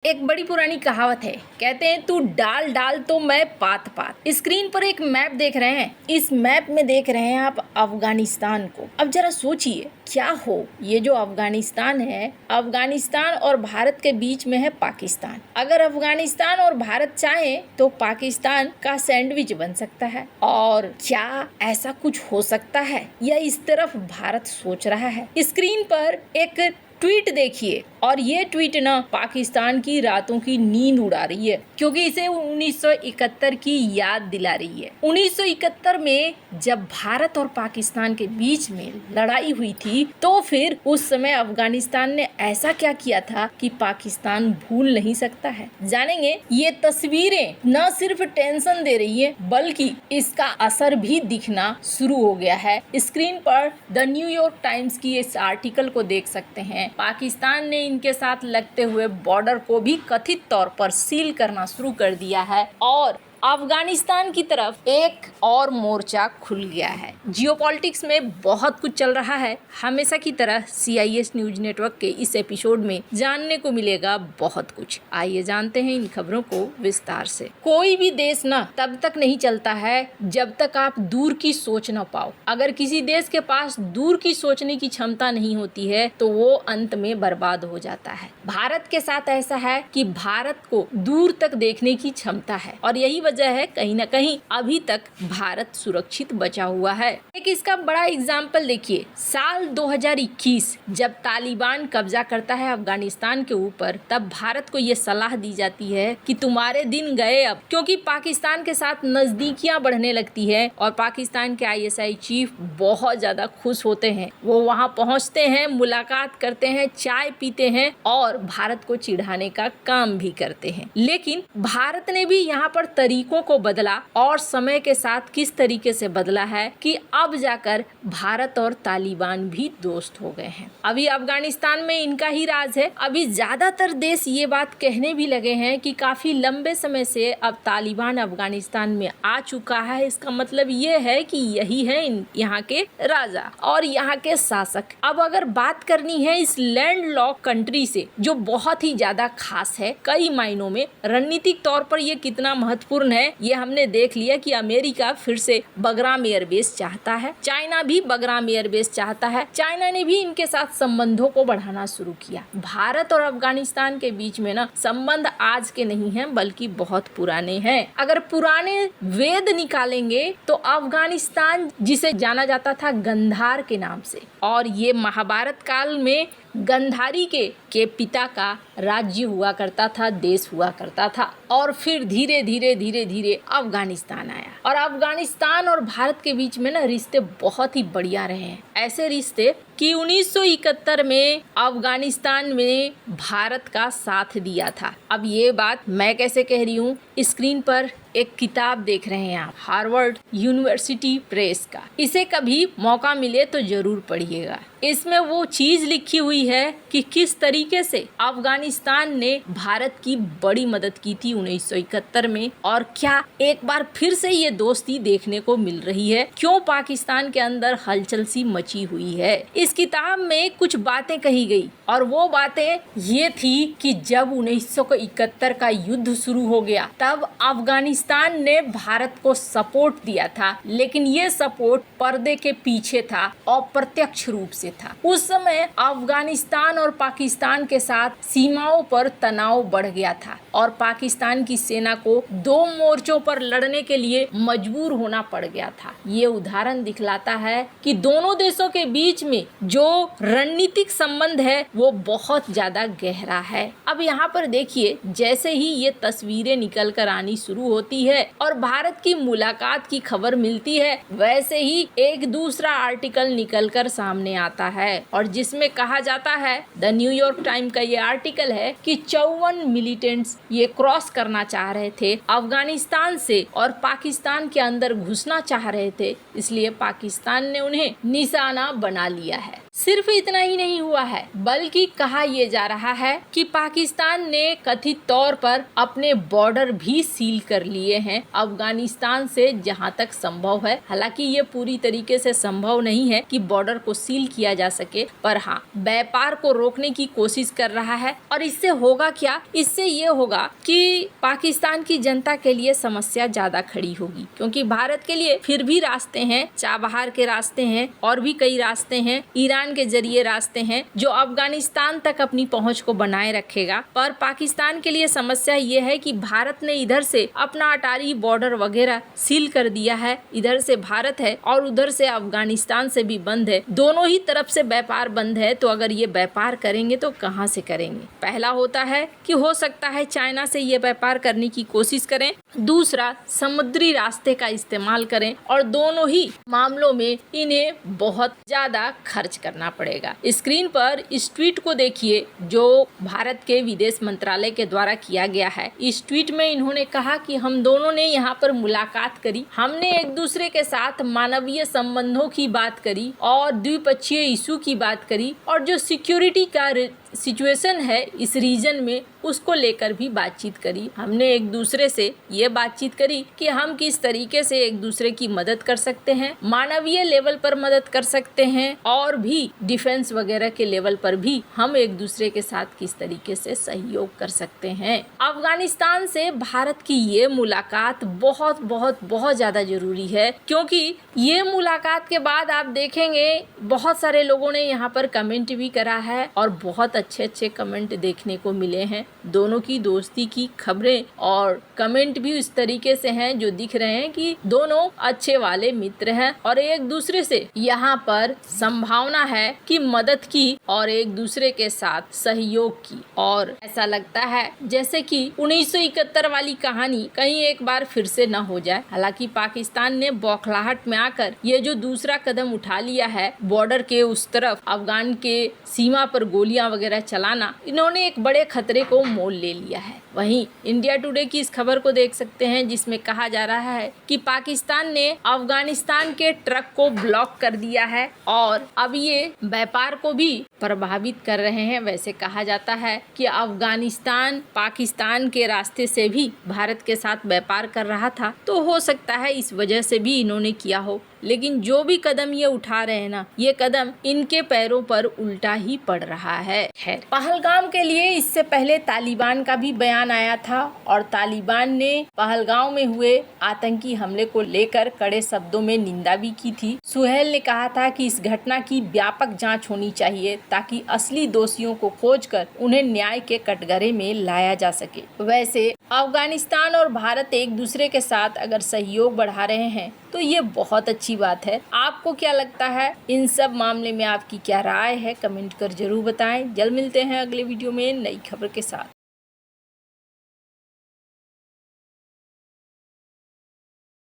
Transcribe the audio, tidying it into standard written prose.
एक बड़ी पुरानी कहावत है, कहते हैं तू डाल डाल तो मैं पात पात। स्क्रीन पर एक मैप देख रहे हैं। इस मैप में देख रहे हैं आप अफगानिस्तान को। अब जरा सोचिए क्या हो, ये जो अफगानिस्तान है, अफगानिस्तान और भारत के बीच में है पाकिस्तान। अगर अफगानिस्तान और भारत चाहें तो पाकिस्तान का सैंडविच बन सकता है। और क्या ऐसा कुछ हो सकता है या इस तरफ भारत सोच रहा है? स्क्रीन पर एक ट्वीट देखिए, और ये ट्वीट ना पाकिस्तान की रातों की नींद उड़ा रही है, क्योंकि इसे 1971 की याद दिला रही है। 1971 में जब भारत और पाकिस्तान के बीच में लड़ाई हुई थी, तो फिर उस समय अफगानिस्तान ने ऐसा क्या किया था कि पाकिस्तान भूल नहीं सकता है। जानेंगे, ये तस्वीरें न सिर्फ टेंशन दे रही है, बल्कि इसका असर भी दिखना शुरू हो गया है। स्क्रीन पर द न्यूयॉर्क टाइम्स की इस आर्टिकल को देख सकते हैं। पाकिस्तान ने इनके साथ लगते हुए बॉर्डर को भी कथित तौर पर सील करना शुरू कर दिया है और अफगानिस्तान की तरफ एक और मोर्चा खुल गया है। जियोपॉलिटिक्स में बहुत कुछ चल रहा है। हमेशा की तरह CIS न्यूज नेटवर्क के इस एपिसोड में जानने को मिलेगा बहुत कुछ। आइए जानते हैं इन खबरों को विस्तार से। कोई भी देश ना तब तक नहीं चलता है जब तक आप दूर की सोच न पाओ। अगर किसी देश के पास दूर की सोचने की क्षमता नहीं होती है तो वो अंत में बर्बाद हो जाता है। भारत के साथ ऐसा है कि भारत को दूर तक देखने की क्षमता है और यही वजह है कहीं न कहीं अभी तक भारत सुरक्षित बचा हुआ है। एक इसका बड़ा एग्जाम्पल देखिए, साल 2021 जब तालिबान कब्जा करता है अफगानिस्तान के ऊपर, तब भारत को ये सलाह दी जाती है कि तुम्हारे दिन गए अब, क्योंकि पाकिस्तान के साथ नजदीकियां बढ़ने लगती है और पाकिस्तान के ISI चीफ बहुत ज्यादा खुश होते हैं। वो वहां पहुंचते हैं, मुलाकात करते हैं, चाय पीते हैं और भारत को चिढ़ाने का काम भी करते हैं। लेकिन भारत ने भी यहाँ पर तरीकों को बदला और समय के साथ किस तरीके से बदला है कि अब जाकर भारत और तालिबान भी दोस्त हो गए हैं। अभी अफगानिस्तान में इनका ही राज है। अभी ज्यादातर देश ये बात कहने भी लगे हैं कि काफी लंबे समय से अब तालिबान अफगानिस्तान में आ चुका है। इसका मतलब ये है कि यही है यहाँ के राजा और यहाँ के शासक। अब अगर बात करनी है इस लैंड लॉक कंट्री से, जो बहुत ही ज्यादा खास है कई मायनों में, रणनीतिक तौर पर ये कितना महत्वपूर्ण है ये हमने देख लिया कि अमेरिका फिर से बगराम एयरबेस चाहता है, चाइना भी बगराम एयरबेस चाहता है। चाइना ने भी इनके साथ संबंधों को बढ़ाना शुरू किया। भारत और अफगानिस्तान के बीच में ना संबंध आज के नहीं हैं बल्कि बहुत पुराने हैं। अगर पुराने वेद निकालेंगे तो अफगानिस्तान, जिसे जाना जाता था गंधार के नाम से, और ये महाभारत काल में गंधारी के पिता का राज्य हुआ करता था, देश हुआ करता था, और फिर धीरे धीरे अफगानिस्तान आया। और अफगानिस्तान और भारत के बीच में ना रिश्ते बहुत ही बढ़िया रहे हैं। ऐसे रिश्ते कि 1971 में अफगानिस्तान में भारत का साथ दिया था। अब ये बात मैं कैसे कह रही हूँ, स्क्रीन पर एक किताब देख रहे हैं आप, हार्वर्ड यूनिवर्सिटी प्रेस का। इसे कभी मौका मिले तो जरूर पढ़िएगा। इसमें वो चीज लिखी हुई है कि किस तरीके से अफगानिस्तान ने भारत की बड़ी मदद की थी 1971 में, और क्या एक बार फिर से ये दोस्ती देखने को मिल रही है, क्यों पाकिस्तान के अंदर हलचल सी मची हुई है। इस किताब में कुछ बातें कही गई और वो बातें ये थी कि जब 1971 का युद्ध शुरू हो गया तब अफगानिस्तान ने भारत को सपोर्ट दिया था, लेकिन ये सपोर्ट पर्दे के पीछे था, अप्रत्यक्ष रूप से था। उस समय अफगानिस्तान और पाकिस्तान के साथ सीमाओं पर तनाव बढ़ गया था और पाकिस्तान की सेना को दो मोर्चों पर लड़ने के लिए मजबूर होना पड़ गया था। ये उदाहरण दिखलाता है कि दोनों देशों के बीच में जो रणनीतिक संबंध है वो बहुत ज्यादा गहरा है। अब यहाँ पर देखिए, जैसे ही ये तस्वीरें निकल कर आनी शुरू होती है और भारत की मुलाकात की खबर मिलती है, वैसे ही एक दूसरा आर्टिकल निकल कर सामने आता है और जिसमें कहा जाता है, द न्यूयॉर्क टाइम का ये आर्टिकल है कि 54 मिलिटेंट्स ये क्रॉस करना चाह रहे थे अफगानिस्तान से और पाकिस्तान के अंदर घुसना चाह रहे थे, इसलिए पाकिस्तान ने उन्हें निशाना बना लिया है। सिर्फ इतना ही नहीं हुआ है, बल्कि कहा यह जा रहा है कि पाकिस्तान ने कथित तौर पर अपने बॉर्डर भी सील कर लिए हैं अफगानिस्तान से, जहां तक संभव है। हालांकि ये पूरी तरीके से संभव नहीं है कि बॉर्डर को सील किया जा सके, पर हाँ, व्यापार को रोकने की कोशिश कर रहा है। और इससे होगा क्या? इससे ये होगा कि पाकिस्तान की जनता के लिए समस्या ज्यादा खड़ी होगी, क्योंकि भारत के लिए फिर भी रास्ते हैं, चाबहार के रास्ते हैं और भी कई रास्ते हैं, ईरान के जरिए रास्ते हैं जो अफगानिस्तान तक अपनी पहुंच को बनाए रखेगा। पर पाकिस्तान के लिए समस्या ये है कि भारत ने इधर से अपना अटारी बॉर्डर वगैरह सील कर दिया है। इधर से भारत है और उधर से अफगानिस्तान से भी बंद है, दोनों ही तरफ से व्यापार बंद है। तो अगर ये व्यापार करेंगे तो कहां से करेंगे? पहला होता है कि हो सकता है चाइना से ये व्यापार करने की कोशिश करें, दूसरा समुद्री रास्ते का इस्तेमाल करें, और दोनों ही मामलों में इन्हें बहुत ज्यादा खर्च करना पड़ेगा। स्क्रीन पर इस ट्वीट को देखिए जो भारत के विदेश मंत्रालय के द्वारा किया गया है। इस ट्वीट में इन्होंने कहा कि हम दोनों ने यहाँ पर मुलाकात करी, हमने एक दूसरे के साथ मानवीय संबंधों की बात करी और द्विपक्षीय इशू की बात करी, और जो सिक्योरिटी का सिचुएशन है इस रीजन में उसको लेकर भी बातचीत करी। हमने एक दूसरे से ये बातचीत करी कि हम किस तरीके से एक दूसरे की मदद कर सकते हैं, मानवीय लेवल पर मदद कर सकते हैं, और भी डिफेंस वगैरह के लेवल पर भी हम एक दूसरे के साथ किस तरीके से सहयोग कर सकते हैं। अफगानिस्तान से भारत की ये मुलाकात बहुत बहुत बहुत ज्यादा जरूरी है, क्योंकि ये मुलाकात के बाद आप देखेंगे बहुत सारे लोगों ने यहाँ पर कमेंट भी करा है और बहुत अच्छे अच्छे कमेंट देखने को मिले हैं। दोनों की दोस्ती की खबरें और कमेंट भी इस तरीके से हैं जो दिख रहे हैं कि दोनों अच्छे वाले मित्र हैं और एक दूसरे से यहाँ पर संभावना है कि मदद की और एक दूसरे के साथ सहयोग की। और ऐसा लगता है जैसे कि 1971 वाली कहानी कहीं एक बार फिर से न हो जाए। हालांकि पाकिस्तान ने बौखलाहट में आकर ये जो दूसरा कदम उठा लिया है, बॉर्डर के उस तरफ अफगान के सीमा पर गोलियां वगैरह चलाना, इन्होंने एक बड़े खतरे को मोल ले लिया है। वहीं इंडिया टुडे की इस खबर को देख सकते हैं जिसमें कहा जा रहा है कि पाकिस्तान ने अफगानिस्तान के ट्रक को ब्लॉक कर दिया है और अब ये व्यापार को भी प्रभावित कर रहे हैं। वैसे कहा जाता है कि अफगानिस्तान पाकिस्तान के रास्ते से भी भारत के साथ व्यापार कर रहा था, तो हो सकता है इस वजह से भी इन्होंने किया हो। लेकिन जो भी कदम ये उठा रहे हैं ना, ये कदम इनके पैरों पर उल्टा ही पड़ रहा है। खैर, पहलगाम के लिए इससे पहले तालिबान का भी बयान आया था और तालिबान ने पहलगाम में हुए आतंकी हमले को लेकर कड़े शब्दों में निंदा भी की थी। सुहेल ने कहा था कि इस घटना की व्यापक जांच होनी चाहिए ताकि असली दोषियों को खोजकर उन्हें न्याय के कटघरे में लाया जा सके। वैसे अफगानिस्तान और भारत एक दूसरे के साथ अगर सहयोग बढ़ा रहे हैं तो ये बहुत अच्छी बात है। आपको क्या लगता है? इन सब मामले में आपकी क्या राय है? कमेंट कर जरूर बताएं। जल्द मिलते हैं अगले वीडियो में नई खबर के साथ।